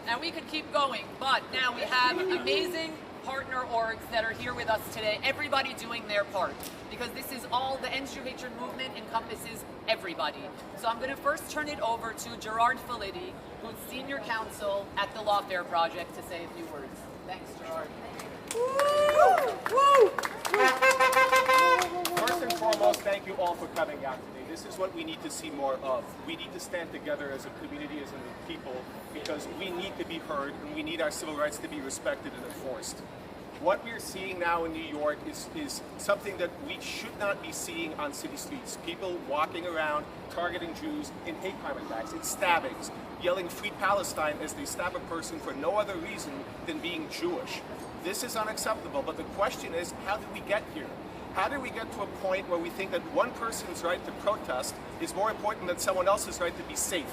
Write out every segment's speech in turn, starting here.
And we could keep going, but now we have amazing partner orgs that are here with us today, everybody doing their part, because this is all, the End Jew Hatred movement encompasses everybody. So I'm going to first turn it over to Gerard Felitti, who's senior counsel at the Lawfare Project, to say a few words. Thanks, Gerard. First and foremost, thank you all for coming out today. This is what we need to see more of. We need to stand together as a community, as a people, because we need to be heard and we need our civil rights to be respected and enforced. What we're seeing now in New York is something that we should not be seeing on city streets. People walking around, targeting Jews in hate crime attacks, in stabbings, yelling "Free Palestine" as they stab a person for no other reason than being Jewish. This is unacceptable, but the question is, how did we get here? How did we get to a point where we think that one person's right to protest is more important than someone else's right to be safe?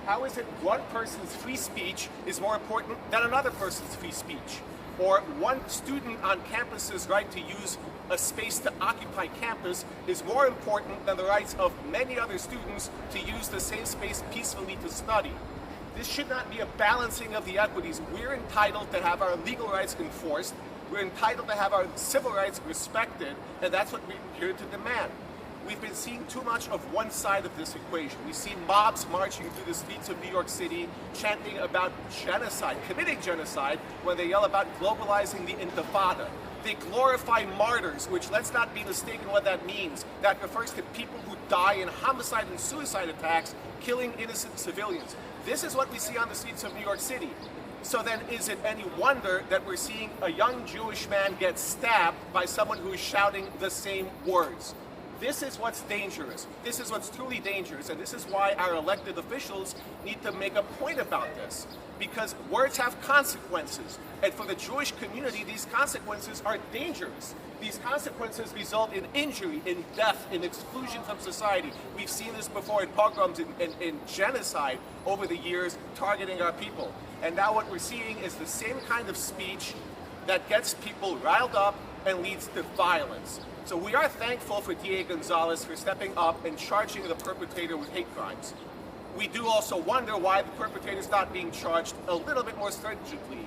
How is it one person's free speech is more important than another person's free speech? Or one student on campus's right to use a space to occupy campus is more important than the rights of many other students to use the same space peacefully to study? This should not be a balancing of the equities. We're entitled to have our legal rights enforced. We're entitled to have our civil rights respected, and that's what we're here to demand. We've been seeing too much of one side of this equation. We see mobs marching through the streets of New York City, chanting about genocide, committing genocide, when they yell about globalizing the Intifada. They glorify martyrs, which, let's not be mistaken what that means. That refers to people who die in homicide and suicide attacks, killing innocent civilians. This is what we see on the streets of New York City. So then, is it any wonder that we're seeing a young Jewish man get stabbed by someone who is shouting the same words? This is what's dangerous. This is what's truly dangerous, and this is why our elected officials need to make a point about this. Because words have consequences, and for the Jewish community, these consequences are dangerous. These consequences result in injury, in death, in exclusion from society. We've seen this before in pogroms, in genocide over the years, targeting our people. And now what we're seeing is the same kind of speech that gets people riled up and leads to violence. So we are thankful for D.A. Gonzalez for stepping up and charging the perpetrator with hate crimes. We do also wonder why the perpetrator is not being charged a little bit more stringently.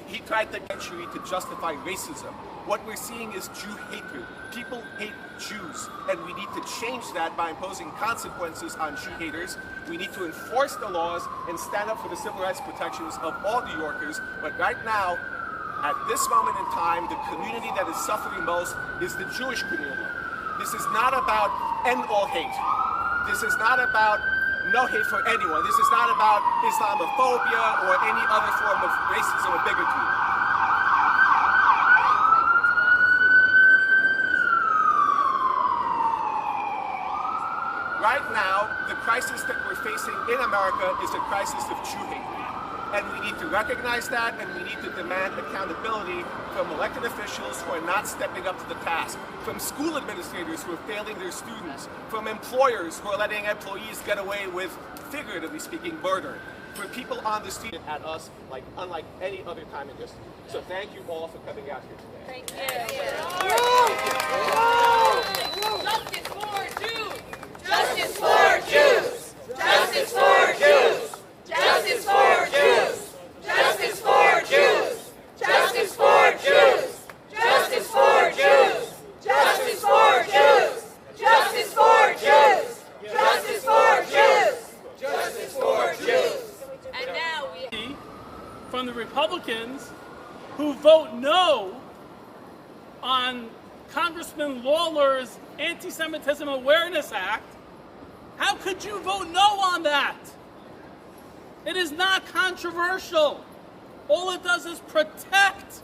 He tried to century to justify racism. What we're seeing is Jew hatred. People hate Jews, and we need to change that by imposing consequences on Jew haters. We need to enforce the laws and stand up for the civil rights protections of all New Yorkers. But right now, at this moment in time, the community that is suffering most is the Jewish community. This is not about end-all hate. This is not about no hate for anyone. This is not about Islamophobia or any other form of racism or bigotry. Right now, the crisis that we're facing in America is a crisis of Jew hate. And we need to recognize that, and we need to demand accountability from elected officials who are not stepping up to the task, from school administrators who are failing their students, from employers who are letting employees get away with, figuratively speaking, murder, for people on the street at us like unlike any other time in history. So thank you all for coming out here today. Thank you. Justice for Jews! Justice for Jews! Justice for Jews! Justice for Jews! Justice for Jews! Justice for Jews! Justice for Jews! Justice for Jews! Justice for Jews! Justice for Jews! Justice for Jews! And now we from the Republicans who vote no on Congressman Lawler's Anti-Semitism Awareness Act. How could you vote no on that? It is not controversial. All it does is protect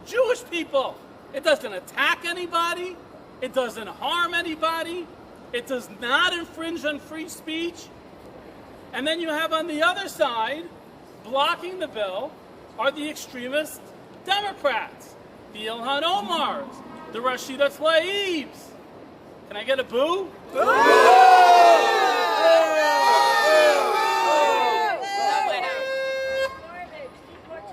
Jewish people. It doesn't attack anybody. It doesn't harm anybody. It does not infringe on free speech. And then you have on the other side, blocking the bill, are the extremist Democrats, the Ilhan Omars, the Rashida Tlaibs. Can I get a boo?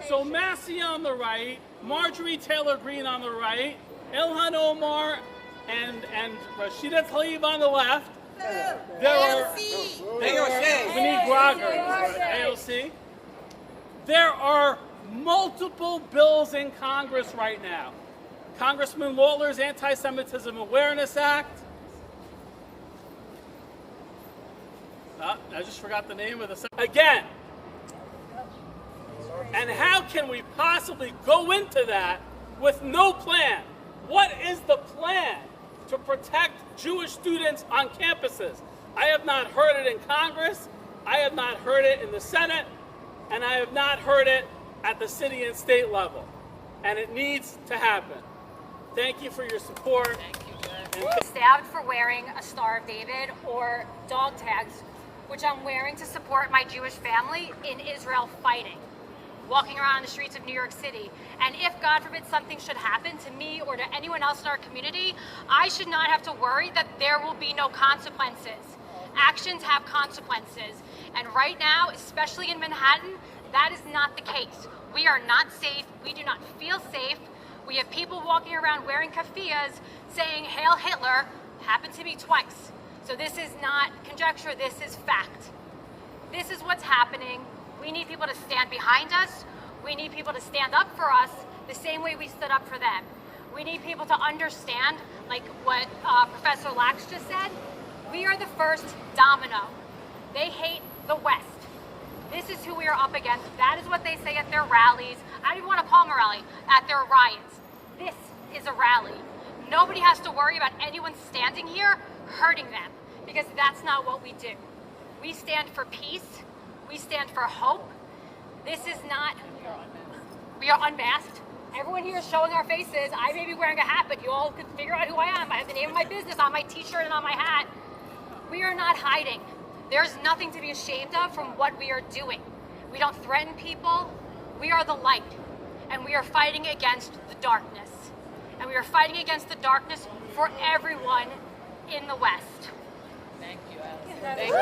So Massey on the right, Marjorie Taylor Greene on the right, Ilhan Omar and Rashida Tlaib on the left. There are AOC. We need Grogger. AOC. There are multiple bills in Congress right now. Congressman Lawler's Anti-Semitism Awareness Act. I just forgot the name of the... Again. And how can we possibly go into that with no plan? What is the plan to protect Jewish students on campuses? I have not heard it in Congress, I have not heard it in the Senate, and I have not heard it at the city and state level. And it needs to happen. Thank you for your support. Thank you, stabbed for wearing a Star of David or dog tags, which I'm wearing to support my Jewish family in Israel fighting, walking around the streets of New York City. And if, God forbid, something should happen to me or to anyone else in our community, I should not have to worry that there will be no consequences. Actions have consequences. And right now, especially in Manhattan, that is not the case. We are not safe. We do not feel safe. We have people walking around wearing keffiyehs saying, "Hail Hitler," happened to me twice. So this is not conjecture, this is fact. This is what's happening. We need people to stand behind us. We need people to stand up for us the same way we stood up for them. We need people to understand, like what Professor Lax just said, we are the first domino. They hate the West. This is who we are up against. That is what they say at their rallies. I don't even want to call them a rally, at their riots. This is a rally. Nobody has to worry about anyone standing here hurting them, because that's not what we do. We stand for peace. We stand for hope. This is not, we are unmasked. Everyone here is showing our faces. I may be wearing a hat, but you all could figure out who I am. I have the name of my business on my t-shirt and on my hat. We are not hiding. There's nothing to be ashamed of from what we are doing. We don't threaten people. We are the light, and we are fighting against the darkness. And we are fighting against the darkness for everyone in the West. Thank you, Thank you.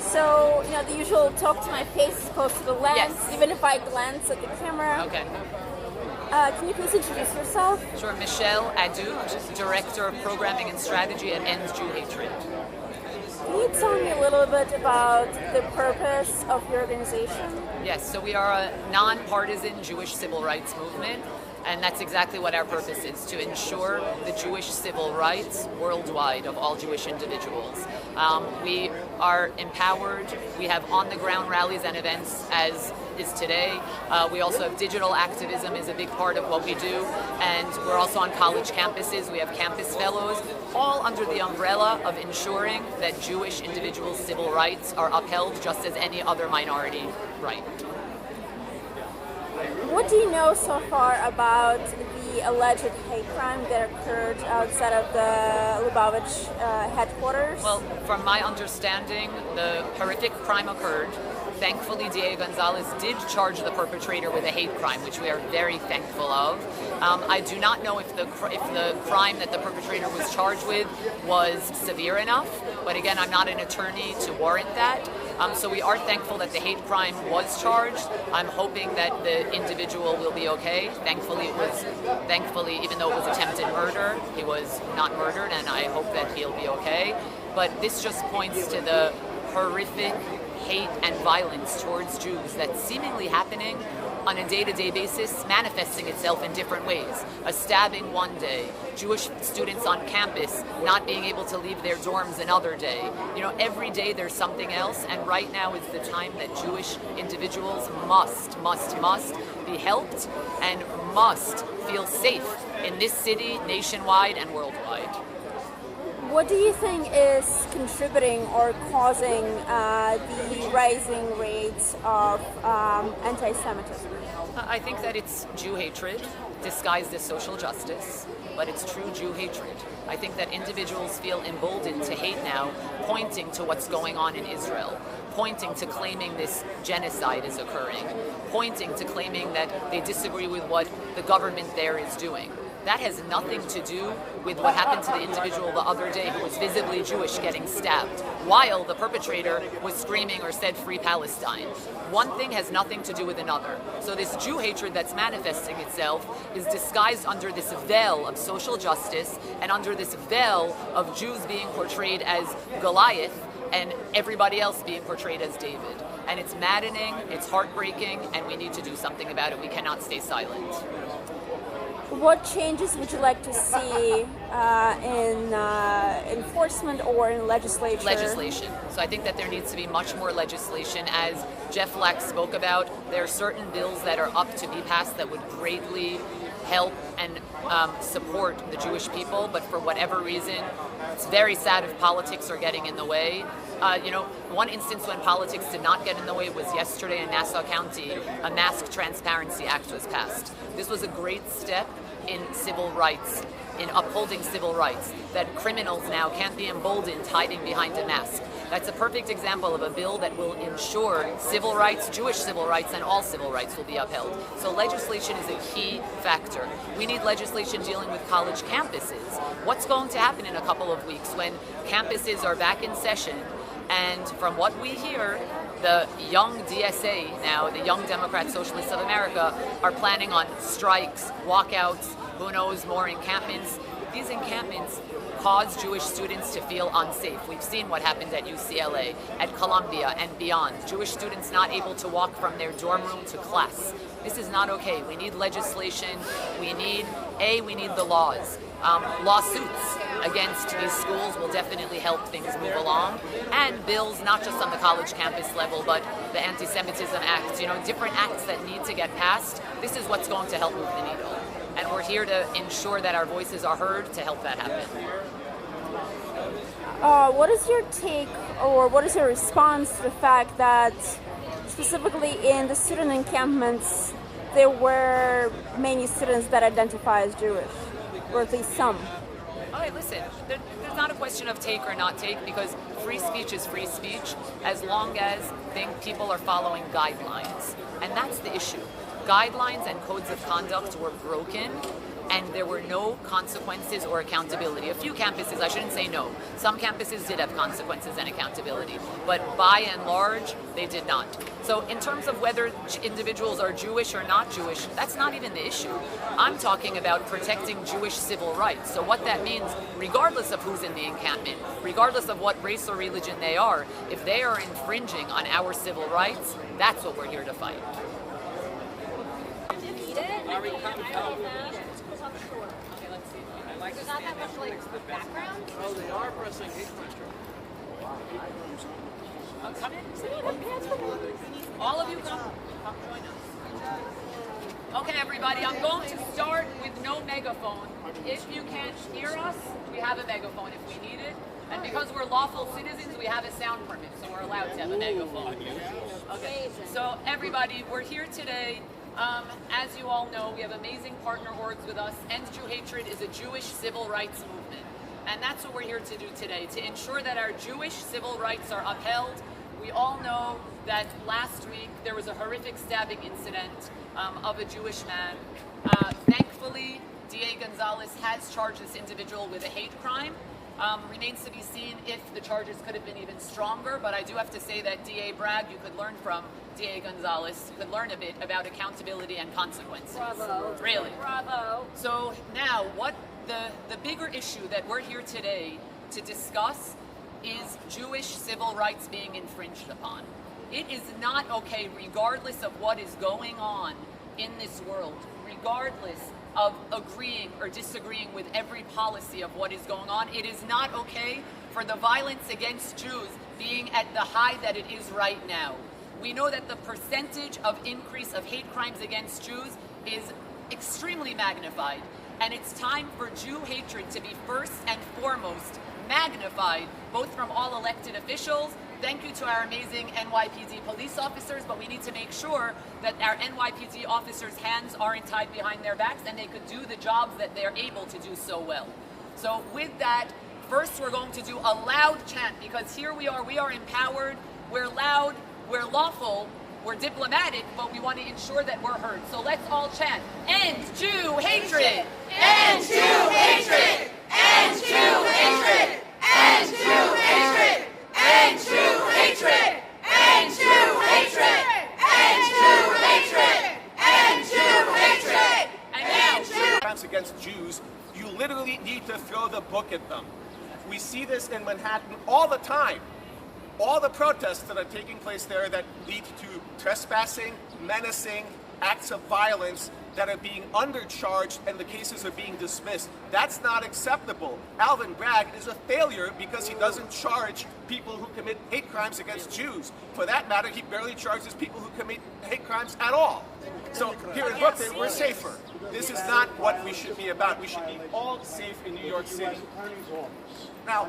So, the usual talk to my face is close to the lens, Yes. even if I glance at the camera. Okay. Can you please introduce yourself? Sure. Michelle Adut, Director of Programming and Strategy at End Jew Hatred. Can you tell me a little bit about the purpose of your organization? Yes, so we are a non-partisan Jewish civil rights movement, and that's exactly what our purpose is, to ensure the Jewish civil rights worldwide of all Jewish individuals. We are empowered. We have on-the-ground rallies and events, as is today. We also have digital activism is a big part of what we do, and we're also on college campuses. We have campus fellows, all under the umbrella of ensuring that Jewish individuals' civil rights are upheld just as any other minority right. What do you know so far about the alleged hate crime that occurred outside of the Lubavitch headquarters? Well, from my understanding, the horrific crime occurred. Thankfully, D.A. Gonzalez did charge the perpetrator with a hate crime, which we are very thankful of. I do not know if the crime that the perpetrator was charged with was severe enough, but again, I'm not an attorney to warrant that. So we are thankful that the hate crime was charged. I'm hoping that the individual will be okay. Thankfully, even though it was attempted murder, he was not murdered, and I hope that he'll be okay. But this just points to the horrific hate and violence towards Jews that's seemingly happening on a day-to-day basis, manifesting itself in different ways. A stabbing one day, Jewish students on campus not being able to leave their dorms another day. Every day there's something else, and right now is the time that Jewish individuals must be helped and must feel safe in this city, nationwide, and worldwide. What do you think is contributing or causing the rising rates of anti-Semitism? I think that it's Jew hatred disguised as social justice, but it's true Jew hatred. I think that individuals feel emboldened to hate now, pointing to what's going on in Israel, pointing to claiming this genocide is occurring, pointing to claiming that they disagree with what the government there is doing. That has nothing to do with what happened to the individual the other day who was visibly Jewish getting stabbed, while the perpetrator was screaming or said "Free Palestine." One thing has nothing to do with another. So this Jew hatred that's manifesting itself is disguised under this veil of social justice and under this veil of Jews being portrayed as Goliath and everybody else being portrayed as David. And it's maddening, it's heartbreaking, and we need to do something about it. We cannot stay silent. What changes would you like to see in enforcement or in legislation? Legislation. So I think that there needs to be much more legislation. As Jeff Flack spoke about, there are certain bills that are up to be passed that would greatly help and support the Jewish people, but for whatever reason, it's very sad if politics are getting in the way. One instance when politics did not get in the way was yesterday in Nassau County. A Mask Transparency Act was passed. This was a great step in civil rights, in upholding civil rights, that criminals now can't be emboldened hiding behind a mask. That's a perfect example of a bill that will ensure civil rights, Jewish civil rights, and all civil rights will be upheld. So legislation is a key factor. We need legislation dealing with college campuses. What's going to happen in a couple of weeks when campuses are back in session? And from what we hear, the young DSA now, the Young Democrat Socialists of America, are planning on strikes, walkouts, who knows, more encampments. These encampments cause Jewish students to feel unsafe. We've seen what happened at UCLA, at Columbia, and beyond. Jewish students not able to walk from their dorm room to class. This is not okay. We need legislation. We need the laws. Lawsuits against these schools will definitely help things move along, and bills not just on the college campus level, but the Anti-Semitism Act, different acts that need to get passed. This is what's going to help move the needle, and we're here to ensure that our voices are heard to help that happen. What is your take, or what is your response to the fact that specifically in the student encampments there were many students that identify as Jewish? Or at least some. Okay, listen, there's not a question of take or not take, because free speech is free speech as long as people are following guidelines. And that's the issue. Guidelines and codes of conduct were broken, and there were no consequences or accountability. A few campuses, I shouldn't say no, some campuses did have consequences and accountability, but by and large, they did not. So in terms of whether individuals are Jewish or not Jewish, that's not even the issue. I'm talking about protecting Jewish civil rights. So what that means, regardless of who's in the encampment, regardless of what race or religion they are, if they are infringing on our civil rights, that's what we're here to fight. There's not that much background. Oh, they are pressing hate pressure. Come in. All of you come join us. Okay, everybody, I'm going to start with no megaphone. If you can't hear us, we have a megaphone if we need it. And because we're lawful citizens, we have a sound permit, so we're allowed to have a megaphone. Okay, so everybody, we're here today. As you all know, we have amazing partner orgs with us. End Jew Hatred is a Jewish civil rights movement. And that's what we're here to do today, to ensure that our Jewish civil rights are upheld. We all know that last week there was a horrific stabbing incident of a Jewish man. Thankfully, DA Gonzalez has charged this individual with a hate crime. Remains to be seen if the charges could have been even stronger, but I do have to say that DA Bragg, you could learn from DA Gonzalez, could learn a bit about accountability and consequences. Bravo. Really. Bravo. So now, what the bigger issue that we're here today to discuss is Jewish civil rights being infringed upon. It is not okay, regardless of what is going on in this world, regardless of agreeing or disagreeing with every policy of what is going on. It is not okay for the violence against Jews being at the high that it is right now. We know that the percentage of increase of hate crimes against Jews is extremely magnified, and it's time for Jew hatred to be first and foremost magnified, both from all elected officials. Thank you to our amazing NYPD police officers, but we need to make sure that our NYPD officers' hands aren't tied behind their backs and they could do the jobs that they're able to do so well. So with that, first we're going to do a loud chant, because here we are empowered, we're loud, we're lawful, we're diplomatic, but we want to ensure that we're heard. So let's all chant, end Jew hatred! End Jew hatred! End Jew hatred! End Jew hatred! End Jew hatred! End Jew hatred! End Jew hatred! End Jew hatred! And now, Crimes against Jews, you literally need to throw the book at them. We see this in Manhattan all the time. all the protests that are taking place there that lead to trespassing, menacing, acts of violence that are being undercharged and the cases are being dismissed. That's not acceptable. Alvin Bragg is a failure because he doesn't charge people who commit hate crimes against Jews. For that matter, he barely charges people who commit hate crimes at all. So here in Brooklyn, we're safer. This is not what we should be about. We should be all safe in New York City. Now,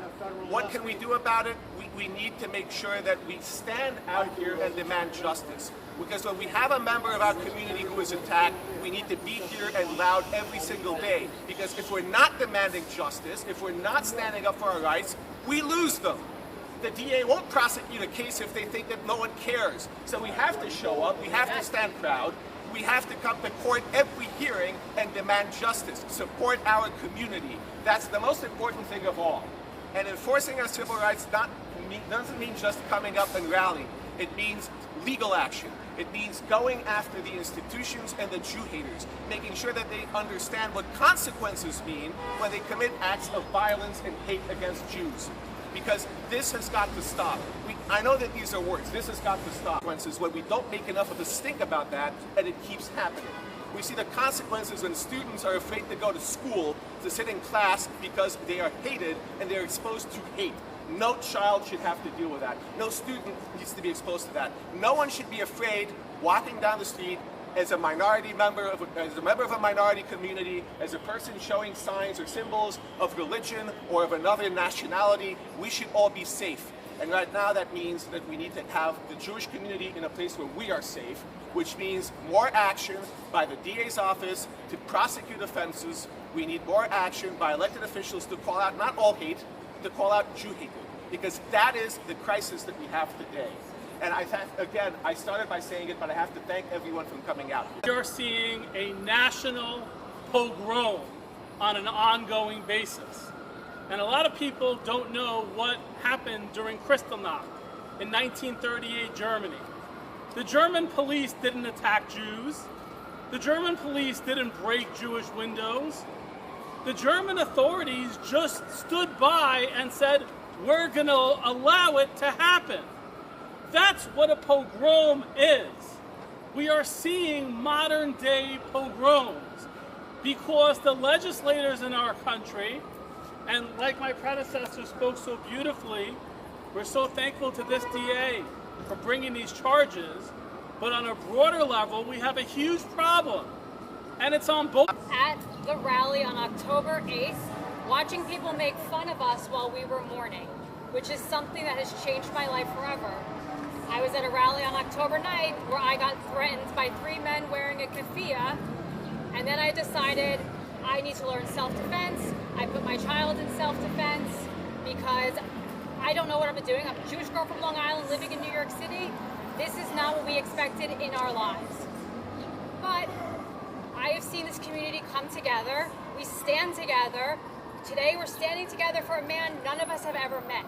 what can we do about it? We need to make sure that we stand out here and demand justice. Because when we have a member of our community who is attacked, we need to be here and loud every single day. Because if we're not demanding justice, if we're not standing up for our rights, we lose them. The DA won't prosecute a case if they think that no one cares. So we have to show up, we have to stand proud, we have to come to court every hearing and demand justice, support our community. That's the most important thing of all. And enforcing our civil rights doesn't mean just coming up and rallying. It means legal action. It means going after the institutions and the Jew haters, making sure that they understand what consequences mean when they commit acts of violence and hate against Jews. Because this has got to stop. I know that these are words. This has got to stop. Consequences when we don't make enough of a stink about that, and it keeps happening. We see the consequences when students are afraid to go to school, to sit in class because they are hated and they're exposed to hate. No child should have to deal with that. No student needs to be exposed to that. No one should be afraid walking down the street as a minority member of a minority community, as a person showing signs or symbols of religion or of another nationality. We should all be safe. And right now that means that we need to have the Jewish community in a place where we are safe, which means more action by the DA's office to prosecute offenses. We need more action by elected officials to call out not all hate, to call out Jew hatred, because that is the crisis that we have today. And again, I started by saying it, but I have to thank everyone for coming out. You're seeing a national pogrom on an ongoing basis. And a lot of people don't know what happened during Kristallnacht in 1938 Germany. The German police didn't attack Jews. The German police didn't break Jewish windows. The German authorities just stood by and said, we're going to allow it to happen. That's what a pogrom is. We are seeing modern day pogroms because the legislators in our country, and like my predecessor spoke so beautifully, we're so thankful to this DA for bringing these charges, but on a broader level, we have a huge problem, and it's on both. At the rally on October 8th, watching people make fun of us while we were mourning, which is something that has changed my life forever. I was at a rally on October 9th where I got threatened by 3 men wearing a keffiyeh, and then I decided I need to learn self-defense. I put my child in self-defense because I don't know what I'm doing. I'm a Jewish girl from Long Island living in New York City. This is not what we expected in our lives. But I have seen this community come together. We stand together. Today we're standing together for a man none of us have ever met.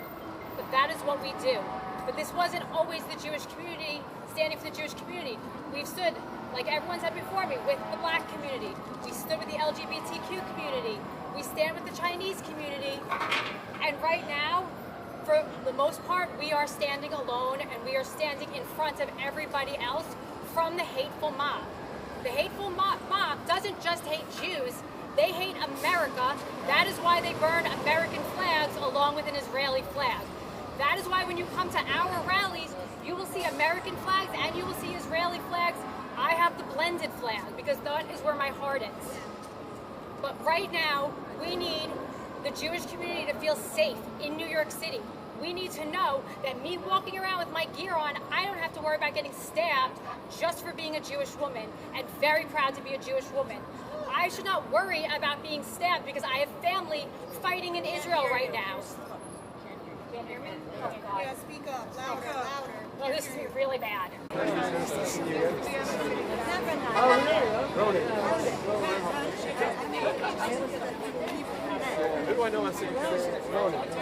But that is what we do. But this wasn't always the Jewish community standing for the Jewish community. We've stood, like everyone said before me, with the black community. We stood with the LGBTQ community. We stand with the Chinese community. And right now, for the most part, we are standing alone and we are standing in front of everybody else from the hateful mob. The hateful mob doesn't just hate Jews, they hate America. That is why they burn American flags along with an Israeli flag. That is why when you come to our rallies, you will see American flags and you will see Israeli flags. I have the blended flag because that is where my heart is. But right now, we need the Jewish community to feel safe in New York City. We need to know that me walking around with my gear on, I don't have to worry about getting stabbed just for being a Jewish woman, and very proud to be a Jewish woman. I should not worry about being stabbed because I have family fighting in Israel right now. Can't hear me? Oh, God. Yeah, speak up, louder, louder. Well, this is really bad. Who do I know on City Council?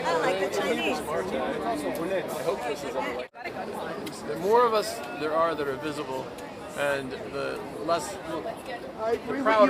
I like the Chinese. I hope this is on the way. The more of us there are that are visible, and the prouder